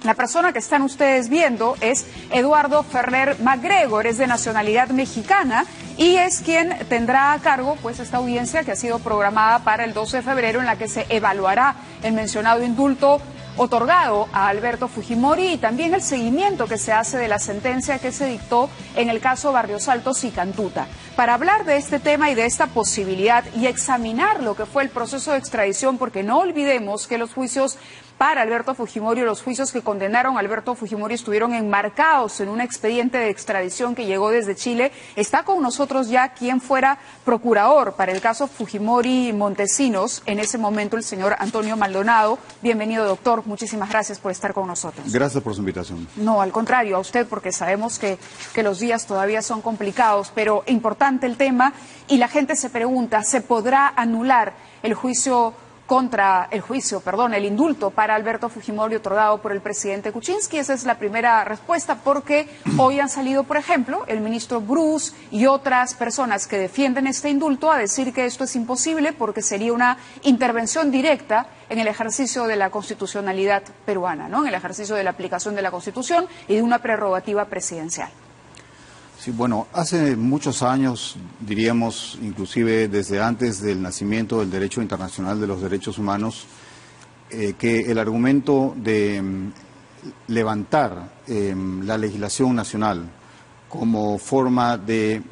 La persona que están ustedes viendo es Eduardo Ferrer MacGregor, es de nacionalidad mexicana y es quien tendrá a cargo pues esta audiencia que ha sido programada para el 12 de febrero en la que se evaluará el mencionado indulto otorgado a Alberto Fujimori y también el seguimiento que se hace de la sentencia que se dictó en el caso Barrios Altos y Cantuta. Para hablar de este tema y de esta posibilidad y examinar lo que fue el proceso de extradición, porque no olvidemos que los juicios para Alberto Fujimori, los juicios que condenaron a Alberto Fujimori estuvieron enmarcados en un expediente de extradición que llegó desde Chile. Está con nosotros ya quien fuera procurador para el caso Fujimori Montesinos, en ese momento el señor Antonio Maldonado. Bienvenido, doctor. Muchísimas gracias por estar con nosotros. Gracias por su invitación. No, al contrario, a usted, porque sabemos que los días todavía son complicados, pero importante el tema y la gente se pregunta, ¿se podrá anular el el indulto para Alberto Fujimori otorgado por el presidente Kuczynski? Esa es la primera respuesta, porque hoy han salido, por ejemplo, el ministro Bruce y otras personas que defienden este indulto a decir que esto es imposible porque sería una intervención directa en el ejercicio de la constitucionalidad peruana, ¿no? En el ejercicio de la aplicación de la Constitución y de una prerrogativa presidencial. Sí, bueno, hace muchos años, diríamos, inclusive desde antes del nacimiento del derecho internacional de los derechos humanos, que el argumento de levantar la legislación nacional como forma de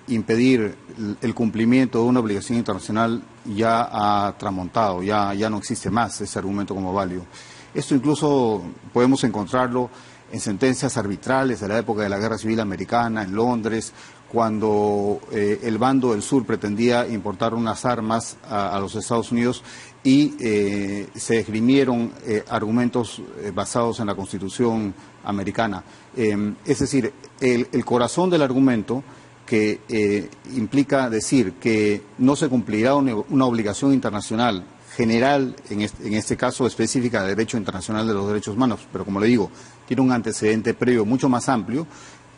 impedir el cumplimiento de una obligación internacional ya ha tramontado, ya no existe más ese argumento como válido. Esto incluso podemos encontrarlo en sentencias arbitrales de la época de la Guerra Civil Americana, en Londres, cuando el bando del sur pretendía importar unas armas a los Estados Unidos y se esgrimieron argumentos basados en la Constitución americana. Es decir, el corazón del argumento que implica decir que no se cumplirá una obligación internacional general, en este caso específica de Derecho Internacional de los Derechos Humanos, pero como le digo, tiene un antecedente previo mucho más amplio.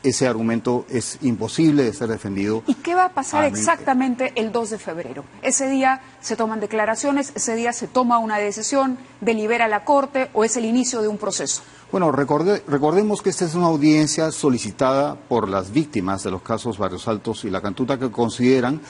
Ese argumento es imposible de ser defendido. ¿Y qué va a pasar exactamente el 2 de febrero? Ese día se toman declaraciones, ese día se toma una decisión, delibera la Corte o es el inicio de un proceso. Bueno, recordemos que esta es una audiencia solicitada por las víctimas de los casos Barrios Altos y La Cantuta, que consideran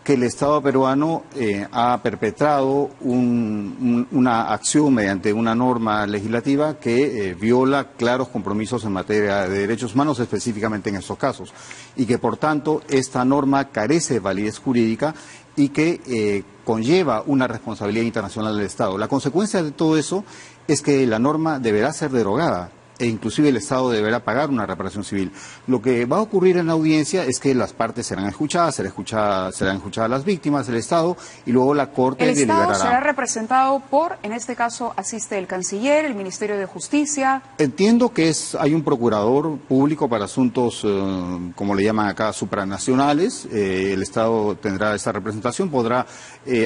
que el Estado peruano ha perpetrado una acción mediante una norma legislativa que viola claros compromisos en materia de derechos humanos, específicamente en estos casos, y que por tanto esta norma carece de validez jurídica y que conlleva una responsabilidad internacional del Estado. La consecuencia de todo eso es que la norma deberá ser derogada e inclusive el Estado deberá pagar una reparación civil. Lo que va a ocurrir en la audiencia es que las partes serán escuchadas, serán escuchadas las víctimas, el Estado, y luego la Corte deliberará. El Estado será representado por, en este caso, asiste el Canciller, el Ministerio de Justicia. Entiendo que hay un procurador público para asuntos, como le llaman acá, supranacionales. El Estado tendrá esa representación, podrá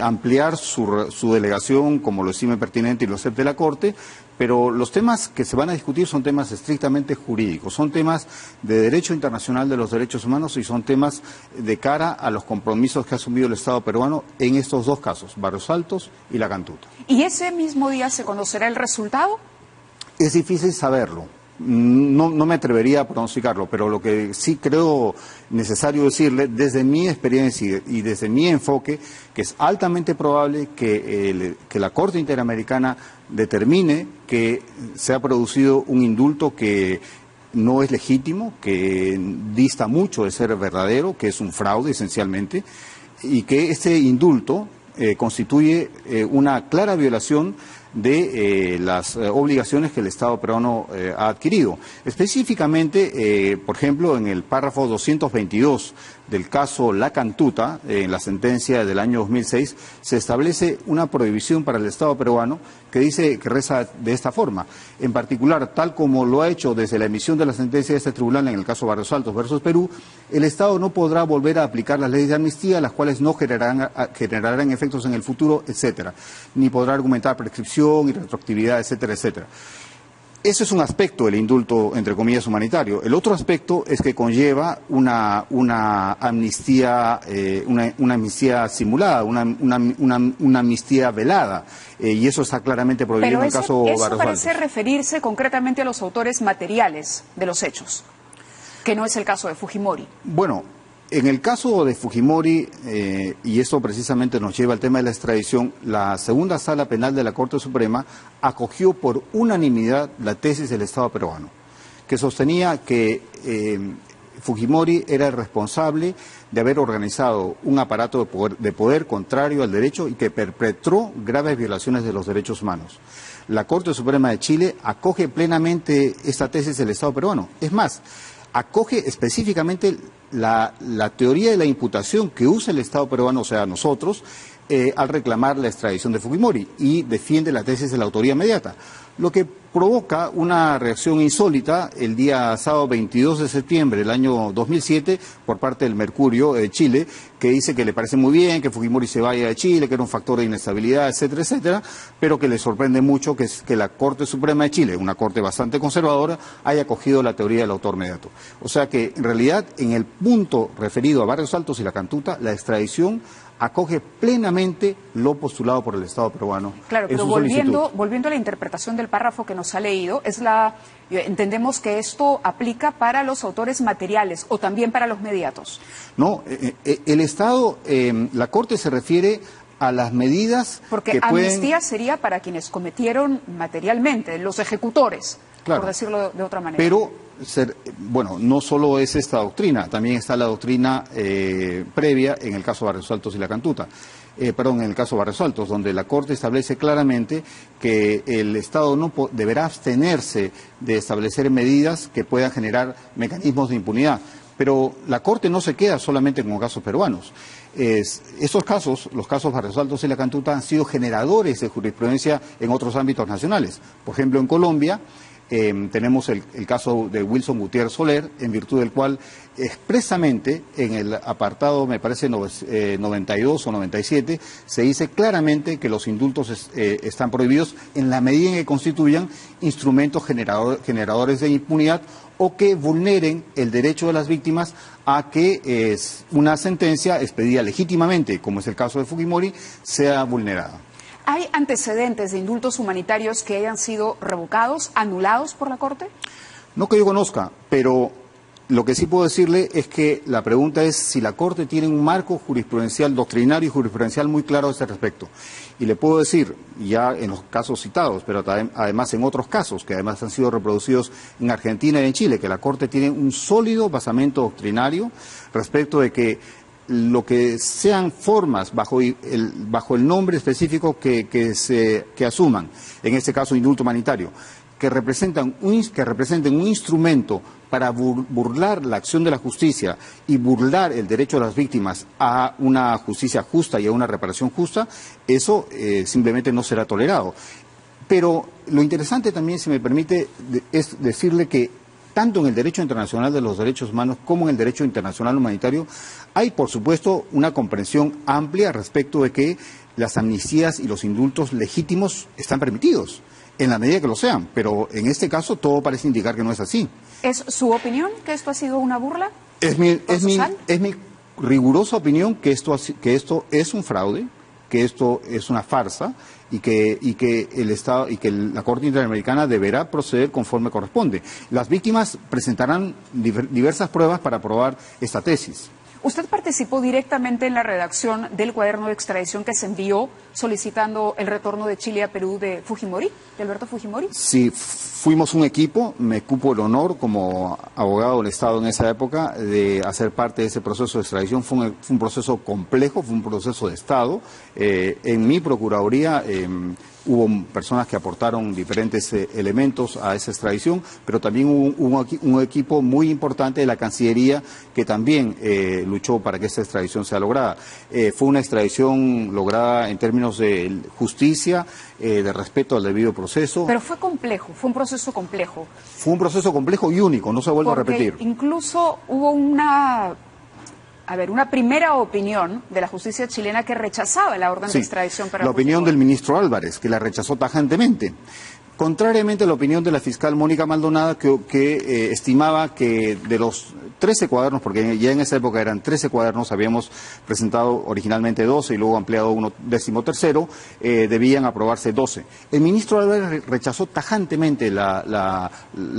ampliar su delegación como lo estime pertinente y lo acepte la Corte, pero los temas que se van a discutir son temas estrictamente jurídicos, son temas de derecho internacional de los derechos humanos y son temas de cara a los compromisos que ha asumido el Estado peruano en estos dos casos, Barrios Altos y La Cantuta. ¿Y ese mismo día se conocerá el resultado? Es difícil saberlo. No me atrevería a pronosticarlo, pero lo que sí creo necesario decirle, desde mi experiencia y desde mi enfoque, que es altamente probable que la Corte Interamericana determine que se ha producido un indulto que no es legítimo, que dista mucho de ser verdadero, que es un fraude esencialmente, y que este indulto constituye una clara violación de las obligaciones que el Estado peruano ha adquirido. Específicamente, por ejemplo, en el párrafo 222 del caso La Cantuta, en la sentencia del año 2006, se establece una prohibición para el Estado peruano que reza de esta forma. En particular, tal como lo ha hecho desde la emisión de la sentencia de este tribunal en el caso Barrios Altos versus Perú, el Estado no podrá volver a aplicar las leyes de amnistía, las cuales no generarán efectos en el futuro, etcétera, ni podrá argumentar prescripción y retroactividad, etcétera, etcétera. Ese es un aspecto del indulto, entre comillas, humanitario. El otro aspecto es que conlleva una amnistía, una amnistía simulada, una amnistía velada, y eso está claramente prohibido en el caso Barrios Altos. Eso parece referirse concretamente a los autores materiales de los hechos, que no es el caso de Fujimori. Bueno, en el caso de Fujimori, y esto precisamente nos lleva al tema de la extradición, la segunda sala penal de la Corte Suprema acogió por unanimidad la tesis del Estado peruano, que sostenía que Fujimori era el responsable de haber organizado un aparato de poder contrario al derecho y que perpetró graves violaciones de los derechos humanos. La Corte Suprema de Chile acoge plenamente esta tesis del Estado peruano. Es más, acoge específicamente la teoría de la imputación que usa el Estado peruano, o sea, nosotros, al reclamar la extradición de Fujimori, y defiende la tesis de la autoría inmediata, lo que provoca una reacción insólita el día sábado 22 de septiembre del año 2007 por parte del Mercurio de Chile, que dice que le parece muy bien que Fujimori se vaya de Chile, que era un factor de inestabilidad, etcétera, etcétera, pero que le sorprende mucho que la Corte Suprema de Chile, una corte bastante conservadora, haya acogido la teoría del autor inmediato. O sea que, en realidad, en el punto referido a Barrios Altos y la Cantuta, la extradición acoge plenamente lo postulado por el Estado peruano. Claro, pero volviendo a la interpretación del párrafo que nos ha leído, entendemos que esto aplica para los autores materiales o también para los mediatos. No, el Estado, la Corte se refiere a las medidas porque que pueden... amnistía sería para quienes cometieron materialmente, los ejecutores, claro, por decirlo de otra manera. Pero, bueno, no solo es esta doctrina, también está la doctrina previa en el caso Barrios Altos y la Cantuta. En el caso Barrios Altos, donde la Corte establece claramente que el Estado no deberá abstenerse de establecer medidas que puedan generar mecanismos de impunidad. Pero la Corte no se queda solamente con casos peruanos. Estos casos, los casos Barrios Altos y la Cantuta, han sido generadores de jurisprudencia en otros ámbitos nacionales. Por ejemplo, en Colombia tenemos el caso de Wilson Gutiérrez Soler, en virtud del cual expresamente en el apartado, me parece 92 o 97, se dice claramente que los indultos están prohibidos en la medida en que constituyan instrumentos generadores de impunidad o que vulneren el derecho de las víctimas a que una sentencia expedida legítimamente, como es el caso de Fujimori, sea vulnerada. ¿Hay antecedentes de indultos humanitarios que hayan sido revocados, anulados por la Corte? No que yo conozca, pero lo que sí puedo decirle es que la pregunta es si la Corte tiene un marco jurisprudencial, doctrinario y jurisprudencial muy claro a este respecto. Y le puedo decir, ya en los casos citados, pero además en otros casos, que además han sido reproducidos en Argentina y en Chile, que la Corte tiene un sólido basamento doctrinario respecto de que lo que sean formas bajo el nombre específico que asuman, en este caso indulto humanitario, que representen un instrumento para burlar la acción de la justicia y burlar el derecho de las víctimas a una justicia justa y a una reparación justa, eso simplemente no será tolerado. Pero lo interesante también, si me permite, es decirle que tanto en el derecho internacional de los derechos humanos como en el derecho internacional humanitario, hay, por supuesto, una comprensión amplia respecto de que las amnistías y los indultos legítimos están permitidos, en la medida que lo sean, pero en este caso todo parece indicar que no es así. ¿Es su opinión que esto ha sido una burla? Es mi rigurosa opinión que esto es un fraude, que esto es una farsa y que el Estado y que la Corte Interamericana deberá proceder conforme corresponde. Las víctimas presentarán diversas pruebas para probar esta tesis. ¿Usted participó directamente en la redacción del cuaderno de extradición que se envió solicitando el retorno de Chile a Perú de Fujimori, de Alberto Fujimori? Sí, fuimos un equipo, me cupo el honor como abogado del Estado en esa época de hacer parte de ese proceso de extradición. Fue un proceso complejo, fue un proceso de Estado. En mi Procuraduría hubo personas que aportaron diferentes elementos a esa extradición, pero también hubo un equipo muy importante de la Cancillería que también luchó para que esta extradición sea lograda. Fue una extradición lograda en términos de justicia, de respeto al debido proceso. Pero fue complejo, fue un proceso complejo. Fue un proceso complejo y único, no se vuelve a repetir. Incluso hubo una primera opinión de la justicia chilena que rechazaba la orden de extradición para la opinión Fujimori. del ministro Álvarez, que la rechazó tajantemente. Contrariamente a la opinión de la fiscal Mónica Maldonada, que estimaba que de los 13 cuadernos, porque ya en esa época eran 13 cuadernos, habíamos presentado originalmente 12 y luego ampliado uno 13º, debían aprobarse 12. El ministro Álvarez rechazó tajantemente la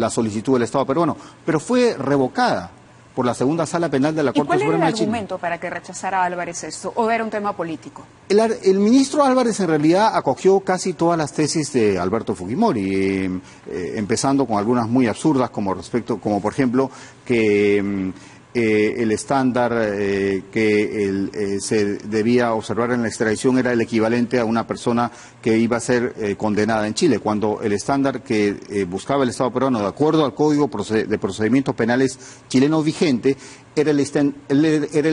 solicitud del Estado peruano, pero fue revocada por la segunda sala penal de la Corte Suprema de Chile. ¿Y cuál era el argumento para que rechazara Álvarez esto? ¿O era un tema político? El ministro Álvarez en realidad acogió casi todas las tesis de Alberto Fujimori, empezando con algunas muy absurdas, como por ejemplo que el estándar que se debía observar en la extradición era el equivalente a una persona que iba a ser condenada en Chile, cuando el estándar que buscaba el Estado peruano, de acuerdo al Código de Procedimientos Penales chileno vigente, era el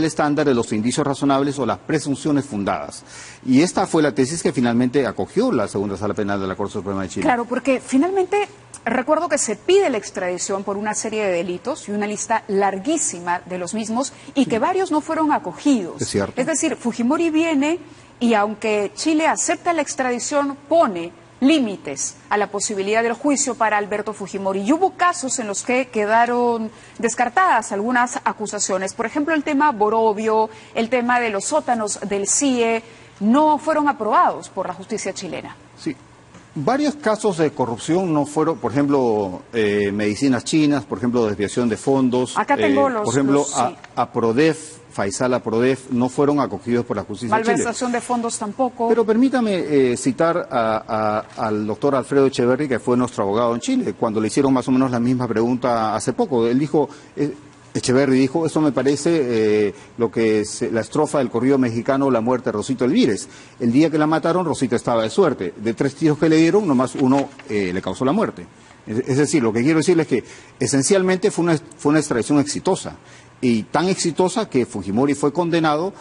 estándar de los indicios razonables o las presunciones fundadas. Y esta fue la tesis que finalmente acogió la segunda sala penal de la Corte Suprema de Chile. Claro, porque finalmente recuerdo que se pide la extradición por una serie de delitos y una lista larguísima de los mismos y que varios no fueron acogidos. Es cierto. Es decir, Fujimori viene y aunque Chile acepta la extradición, pone límites a la posibilidad del juicio para Alberto Fujimori. Y hubo casos en los que quedaron descartadas algunas acusaciones. Por ejemplo, el tema Borovio, el tema de los sótanos del CIE, no fueron aprobados por la justicia chilena. Sí. Varios casos de corrupción no fueron, por ejemplo, medicinas chinas, por ejemplo, desviación de fondos. Acá tengo los... Por ejemplo, sí. APRODEF, Faisal APRODEF, no fueron acogidos por la justicia de Chile. Malversación de fondos tampoco. Pero permítame citar al doctor Alfredo Echeverri, que fue nuestro abogado en Chile, cuando le hicieron más o menos la misma pregunta hace poco. Él dijo... Echeverri dijo, eso me parece la estrofa del corrido mexicano La muerte de Rosito Elvírez. El día que la mataron, Rosita estaba de suerte. De 3 tiros que le dieron, nomás uno le causó la muerte. Es decir, lo que quiero decirles es que esencialmente fue una extradición exitosa. Y tan exitosa que Fujimori fue condenado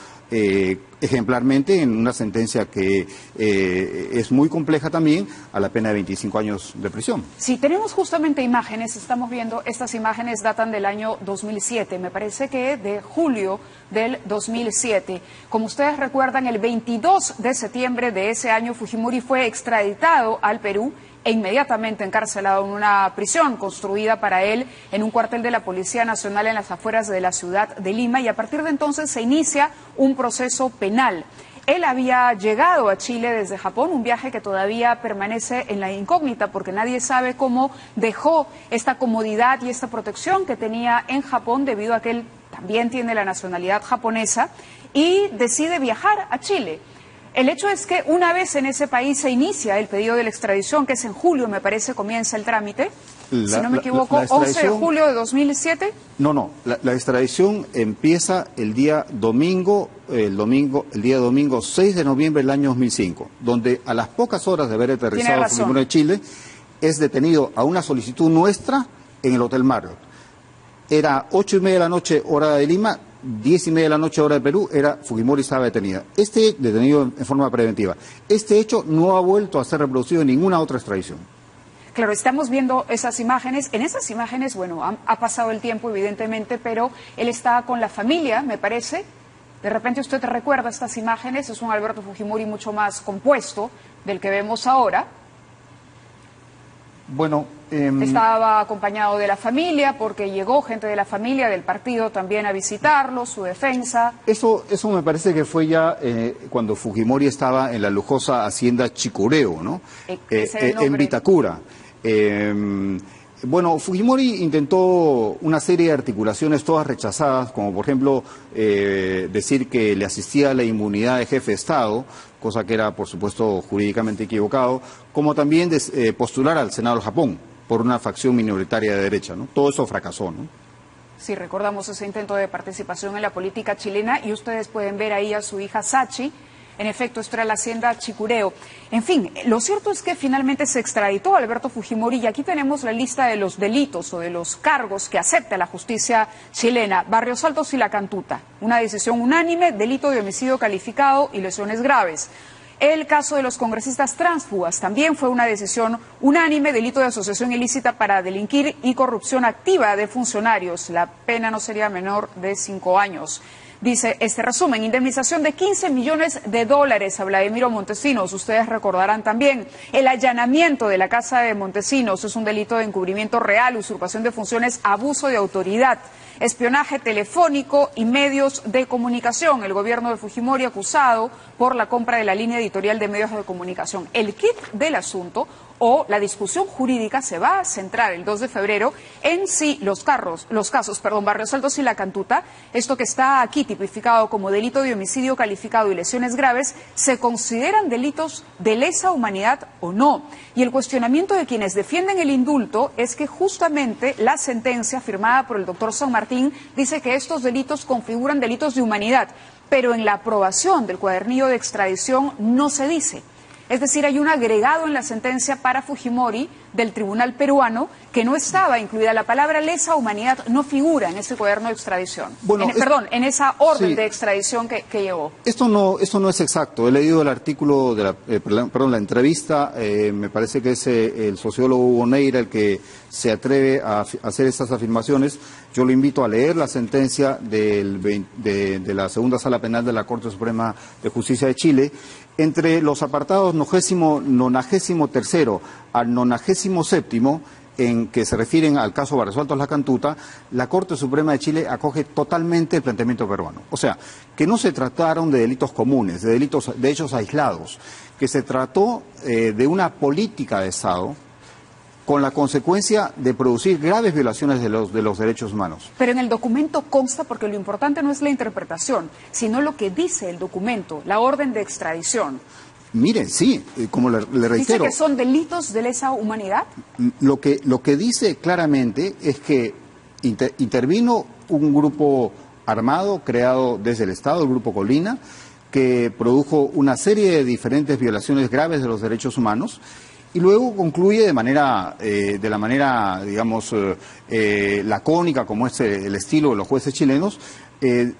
ejemplarmente en una sentencia que es muy compleja también, a la pena de 25 años de prisión. Sí, tenemos justamente imágenes, estamos viendo, estas imágenes datan del año 2007, me parece que de julio del 2007. Como ustedes recuerdan, el 22 de septiembre de ese año Fujimori fue extraditado al Perú e inmediatamente encarcelado en una prisión construida para él en un cuartel de la Policía Nacional en las afueras de la ciudad de Lima, y a partir de entonces se inicia un proceso penal. Él había llegado a Chile desde Japón, un viaje que todavía permanece en la incógnita porque nadie sabe cómo dejó esta comodidad y esta protección que tenía en Japón debido a que él también tiene la nacionalidad japonesa y decide viajar a Chile. El hecho es que una vez en ese país se inicia el pedido de la extradición, que es en julio, me parece, comienza el trámite, si no me equivoco, 11 de julio de 2007. No, la extradición empieza el día domingo 6 de noviembre del año 2005, donde a las pocas horas de haber aterrizado Fujimori en Chile, es detenido a una solicitud nuestra en el Hotel Marriott. Era 8:30 de la noche, hora de Lima, 10:30 de la noche, hora de Perú, Fujimori estaba detenida. Detenido en forma preventiva. Este hecho no ha vuelto a ser reproducido en ninguna otra extradición. Claro, estamos viendo esas imágenes. En esas imágenes, bueno, ha pasado el tiempo, evidentemente, pero él está con la familia, me parece. De repente usted recuerda estas imágenes, es un Alberto Fujimori mucho más compuesto del que vemos ahora. Bueno, estaba acompañado de la familia porque llegó gente de la familia, del partido también a visitarlo, su defensa. Eso me parece que fue ya cuando Fujimori estaba en la lujosa hacienda Chicureo, ¿no? En Vitacura. Bueno, Fujimori intentó una serie de articulaciones todas rechazadas, como por ejemplo decir que le asistía la inmunidad de jefe de Estado, cosa que era por supuesto jurídicamente equivocado, como también postular al Senado del Japón por una facción minoritaria de derecha, ¿no? Todo eso fracasó, ¿no? Sí, recordamos ese intento de participación en la política chilena y ustedes pueden ver ahí a su hija Sachi. En efecto, esto era la hacienda Chicureo. En fin, lo cierto es que finalmente se extraditó a Alberto Fujimori y aquí tenemos la lista de los delitos o de los cargos que acepta la justicia chilena. Barrios Altos y La Cantuta, una decisión unánime, delito de homicidio calificado y lesiones graves. El caso de los congresistas tránsfugas también fue una decisión unánime, delito de asociación ilícita para delinquir y corrupción activa de funcionarios. La pena no sería menor de 5 años. Dice este resumen: indemnización de 15 millones de dólares a Vladimiro Montesinos. Ustedes recordarán también el allanamiento de la casa de Montesinos. Es un delito de encubrimiento real, usurpación de funciones, abuso de autoridad, espionaje telefónico y medios de comunicación. El gobierno de Fujimori acusado por la compra de la línea editorial de medios de comunicación. El kit del asunto o la discusión jurídica se va a centrar el 2 de febrero en si los casos, Barrios Altos y La Cantuta, esto que está aquí tipificado como delito de homicidio calificado y lesiones graves, se consideran delitos de lesa humanidad o no. Y el cuestionamiento de quienes defienden el indulto es que justamente la sentencia firmada por el doctor San Martín dice que estos delitos configuran delitos de humanidad, pero en la aprobación del cuadernillo de extradición no se dice. Es decir, hay un agregado en la sentencia para Fujimori del tribunal peruano que no estaba incluida. La palabra lesa humanidad no figura en ese cuaderno de extradición. Bueno, en esa orden de extradición que llevó. Esto no es exacto. He leído el artículo de la entrevista. Me parece que es el sociólogo Hugo Neira el que se atreve a hacer estas afirmaciones. Yo lo invito a leer la sentencia de la segunda sala penal de la Corte Suprema de Justicia de Chile. Entre los apartados 93º al 97º, en que se refieren al caso Barrios Altos La Cantuta, la Corte Suprema de Chile acoge totalmente el planteamiento peruano. O sea, que no se trataron de delitos comunes, de hechos aislados, que se trató de una política de Estado con la consecuencia de producir graves violaciones de los derechos humanos. Pero en el documento consta, porque lo importante no es la interpretación, sino lo que dice el documento, la orden de extradición. Mire, sí, como le reitero. ¿Dice que son delitos de lesa humanidad? Lo que dice claramente es que intervino un grupo armado creado desde el Estado, el Grupo Colina, que produjo una serie de diferentes violaciones graves de los derechos humanos. Y luego concluye de la manera, digamos, lacónica, como es el estilo de los jueces chilenos,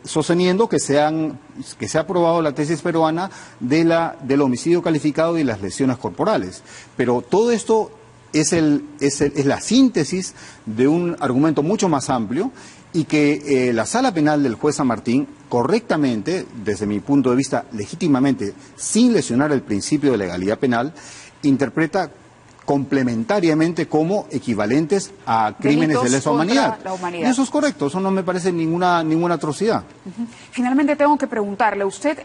sosteniendo que se ha aprobado la tesis peruana del homicidio calificado y las lesiones corporales. Pero todo esto es la síntesis de un argumento mucho más amplio y que la sala penal del juez San Martín, correctamente, desde mi punto de vista, legítimamente, sin lesionar el principio de legalidad penal, interpreta complementariamente como equivalentes a crímenes de lesa humanidad. Y eso es correcto, eso no me parece ninguna atrocidad. Finalmente tengo que preguntarle, usted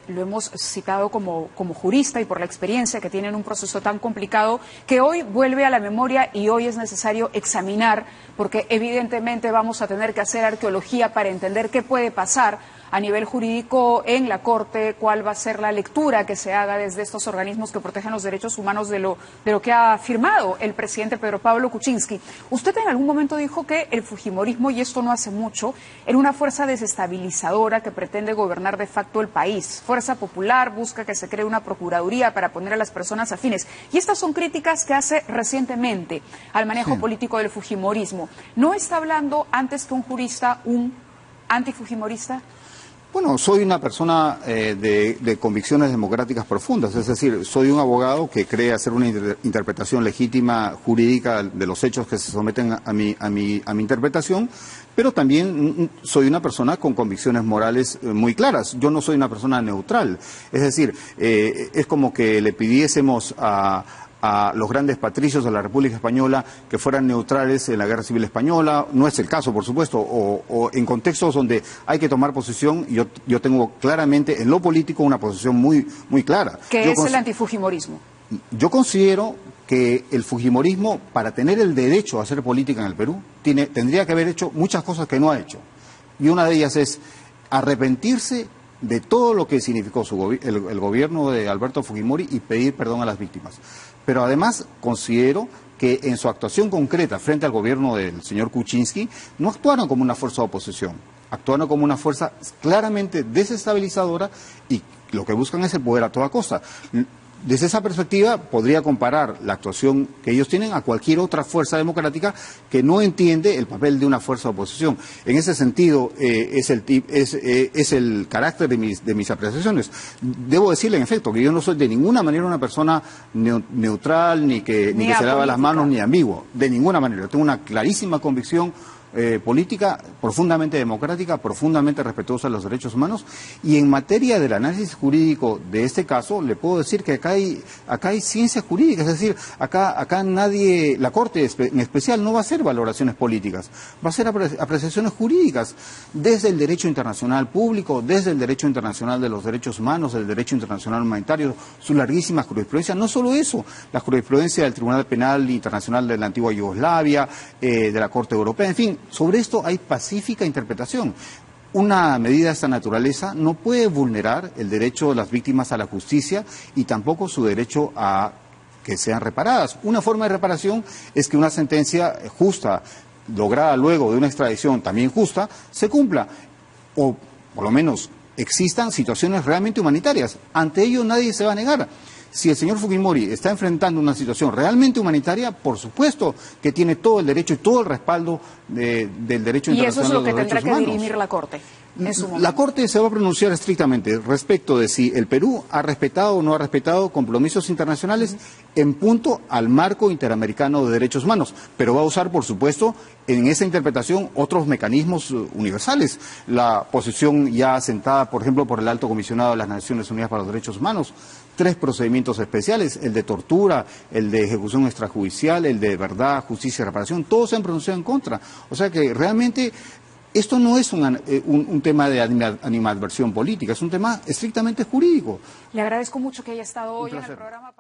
lo hemos citado como jurista y por la experiencia que tiene en un proceso tan complicado, que hoy vuelve a la memoria y hoy es necesario examinar, porque evidentemente vamos a tener que hacer arqueología para entender qué puede pasar a nivel jurídico en la Corte, cuál va a ser la lectura que se haga desde estos organismos que protegen los derechos humanos de lo que ha firmado el presidente Pedro Pablo Kuczynski. Usted en algún momento dijo que el fujimorismo, y esto no hace mucho, era una fuerza desestabilizadora que pretende gobernar de facto el país. Fuerza Popular busca que se cree una procuraduría para poner a las personas afines. Y estas son críticas que hace recientemente al manejo político del fujimorismo. ¿No está hablando antes que un jurista un antifujimorista? Bueno, soy una persona de convicciones democráticas profundas, es decir, soy un abogado que cree hacer una interpretación legítima jurídica de los hechos que se someten a mi interpretación, pero también soy una persona con convicciones morales muy claras. Yo no soy una persona neutral, es decir, es como que le pidiésemos a los grandes patricios de la República Española que fueran neutrales en la Guerra Civil Española. No es el caso, por supuesto, o en contextos donde hay que tomar posición. Yo tengo claramente en lo político una posición muy clara. ¿Qué es el antifujimorismo? Yo considero que el fujimorismo, para tener el derecho a hacer política en el Perú, tendría que haber hecho muchas cosas que no ha hecho. Y una de ellas es arrepentirse de todo lo que significó el gobierno de Alberto Fujimori y pedir perdón a las víctimas. Pero además considero que en su actuación concreta frente al gobierno del señor Kuczynski no actuaron como una fuerza de oposición, actuaron como una fuerza claramente desestabilizadora y lo que buscan es el poder a toda costa. Desde esa perspectiva podría comparar la actuación que ellos tienen a cualquier otra fuerza democrática que no entiende el papel de una fuerza de oposición. En ese sentido es el carácter de mis apreciaciones. Debo decirle en efecto que yo no soy de ninguna manera una persona neutral, ni que se lava las manos, ni ambiguo, de ninguna manera. Tengo una clarísima convicción política profundamente democrática, profundamente respetuosa de los derechos humanos, y en materia del análisis jurídico de este caso, le puedo decir que acá hay ciencia jurídica, es decir, acá nadie, la Corte en especial no va a hacer valoraciones políticas, va a hacer apreciaciones jurídicas desde el derecho internacional público, desde el derecho internacional de los derechos humanos, el derecho internacional humanitario, su larguísima jurisprudencia. No solo eso, la jurisprudencia del Tribunal Penal Internacional de la antigua Yugoslavia, de la Corte Europea, en fin, sobre esto hay pacífica interpretación. Una medida de esta naturaleza no puede vulnerar el derecho de las víctimas a la justicia y tampoco su derecho a que sean reparadas. Una forma de reparación es que una sentencia justa, lograda luego de una extradición también justa, se cumpla, o por lo menos existan situaciones realmente humanitarias. Ante ello nadie se va a negar. Si el señor Fujimori está enfrentando una situación realmente humanitaria, por supuesto que tiene todo el derecho y todo el respaldo del derecho internacional de los derechos humanos. Y eso es lo que tendrá que dirimir la Corte. La Corte se va a pronunciar estrictamente respecto de si el Perú ha respetado o no ha respetado compromisos internacionales en punto al marco interamericano de derechos humanos, pero va a usar, por supuesto, en esa interpretación otros mecanismos universales. La posición ya asentada, por ejemplo, por el Alto Comisionado de las Naciones Unidas para los Derechos Humanos, 3 procedimientos especiales, el de tortura, el de ejecución extrajudicial, el de verdad, justicia y reparación, todos se han pronunciado en contra. O sea que realmente esto no es un tema de animadversión política, es un tema estrictamente jurídico. Le agradezco mucho que haya estado hoy en el programa.